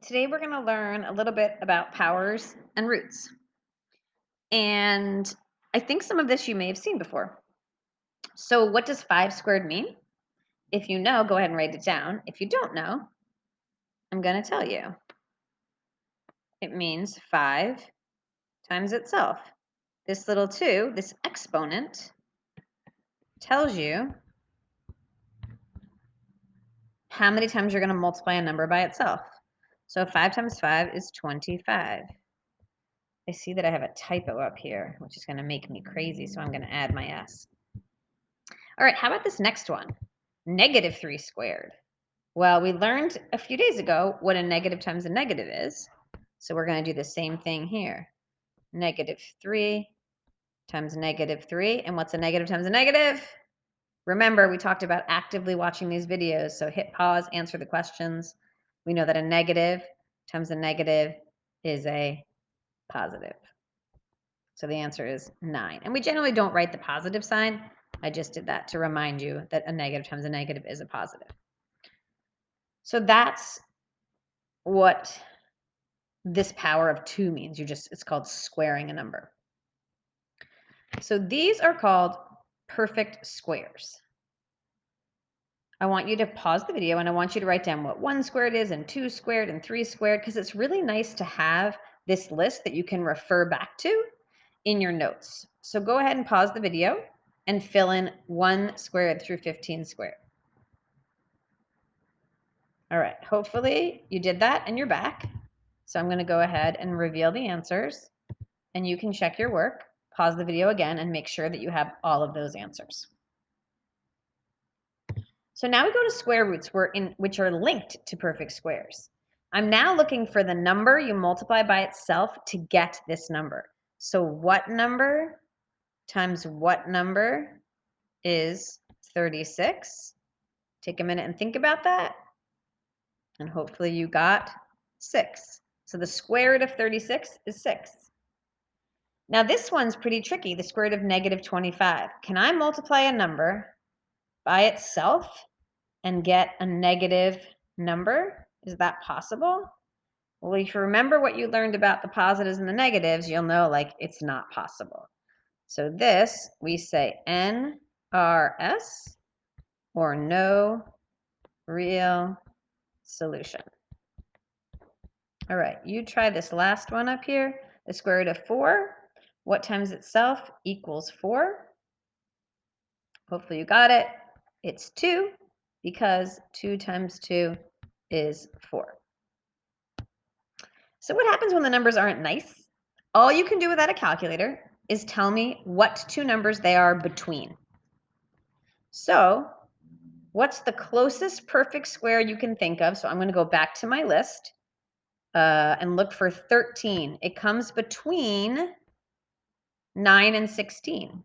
Today we're going to learn a little bit about powers and roots. And I think some of this you may have seen before. So, what does 5 squared mean? If you know, go ahead and write it down. If you don't know, I'm going to tell you. It means 5 times itself. This little 2, this exponent, tells you how many times you're going to multiply a number by itself. So, 5 times 5 is 25. I see that I have a typo up here, which is going to make me crazy, so I'm going to add my S. All right, how about this next one? -3 squared. Well, we learned a few days ago what a negative times a negative is. So we're going to do the same thing here. -3 times -3. And what's a negative times a negative? Remember, we talked about actively watching these videos. So hit pause, answer the questions. We know that a negative times a negative is a positive. So the answer is 9. And we generally don't write the positive sign. I just did that to remind you that a negative times a negative is a positive. So that's what this power of 2 means. It's called squaring a number. So these are called perfect squares. I want you to pause the video and I want you to write down what 1 squared is and 2 squared and 3 squared because it's really nice to have this list that you can refer back to in your notes. So go ahead and pause the video and fill in 1 squared through 15 squared. All right, hopefully you did that and you're back. So I'm going to go ahead and reveal the answers and you can check your work, pause the video again, and make sure that you have all of those answers. So now we go to square roots which are linked to perfect squares. I'm now looking for the number you multiply by itself to get this number. So what number times what number is 36? Take a minute and think about that. And hopefully you got 6. So the square root of 36 is 6. Now this one's pretty tricky, the square root of -25. Can I multiply a number by itself and get a negative number? Is that possible? Well, if you remember what you learned about the positives and the negatives, you'll know like it's not possible. So this, we say NRS, or no real solution. All right, you try this last one up here. The square root of 4, what times itself equals 4? Hopefully you got it. It's 2 because 2 times 2 is 4. So what happens when the numbers aren't nice? All you can do without a calculator is tell me what 2 numbers they are between. So what's the closest perfect square you can think of? So I'm going to go back to my list and look for 13. It comes between 9 and 16.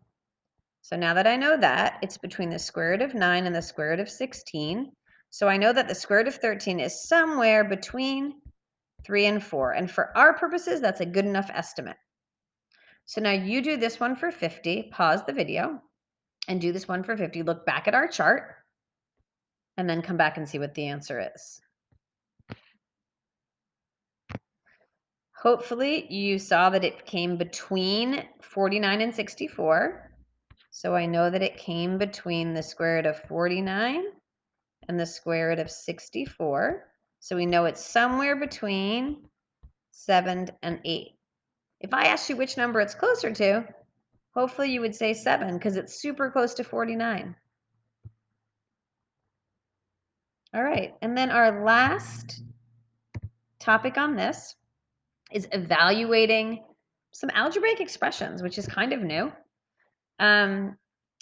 So now that I know that, it's between the square root of 9 and the square root of 16. So I know that the square root of 13 is somewhere between 3 and 4. And for our purposes, that's a good enough estimate. So now you do this one for 50, pause the video, and do this one for 50. Look back at our chart, and then come back and see what the answer is. Hopefully you saw that it came between 49 and 64. So I know that it came between the square root of 49 and the square root of 64. So we know it's somewhere between 7 and 8. If I asked you which number it's closer to, hopefully you would say 7 because it's super close to 49. All right, and then our last topic on this is evaluating some algebraic expressions, which is kind of new.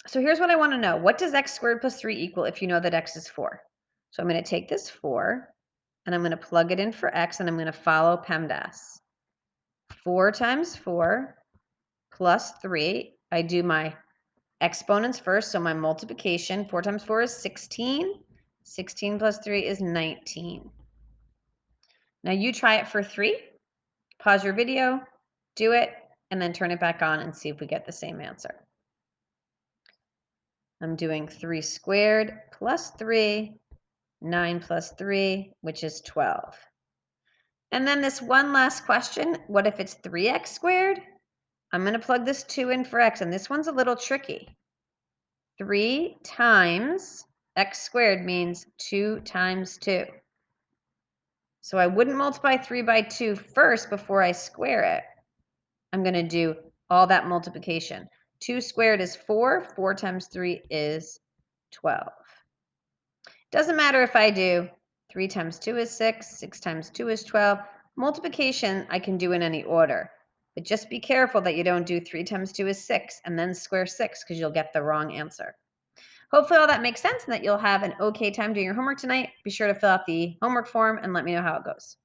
So here's what I want to know. What does x squared plus 3 equal if you know that x is 4? So I'm going to take this 4, and I'm going to plug it in for x, and I'm going to follow PEMDAS. 4 times 4 plus 3. I do my exponents first, so my multiplication. 4 times 4 is 16. 16 plus 3 is 19. Now you try it for 3. Pause your video, do it, and then turn it back on and see if we get the same answer. I'm doing 3 squared plus 3, 9 plus 3, which is 12. And then this one last question, what if it's 3x squared? I'm going to plug this 2 in for x, and this one's a little tricky. 3 times x squared means 2 times 2. So I wouldn't multiply 3 by 2 first before I square it. I'm going to do all that multiplication. 2 squared is 4. 4 times 3 is 12. Doesn't matter if I do 3 times 2 is 6, 6 times 2 is 12. Multiplication I can do in any order. But just be careful that you don't do 3 times 2 is 6 and then square 6 because you'll get the wrong answer. Hopefully all that makes sense and that you'll have an okay time doing your homework tonight. Be sure to fill out the homework form and let me know how it goes.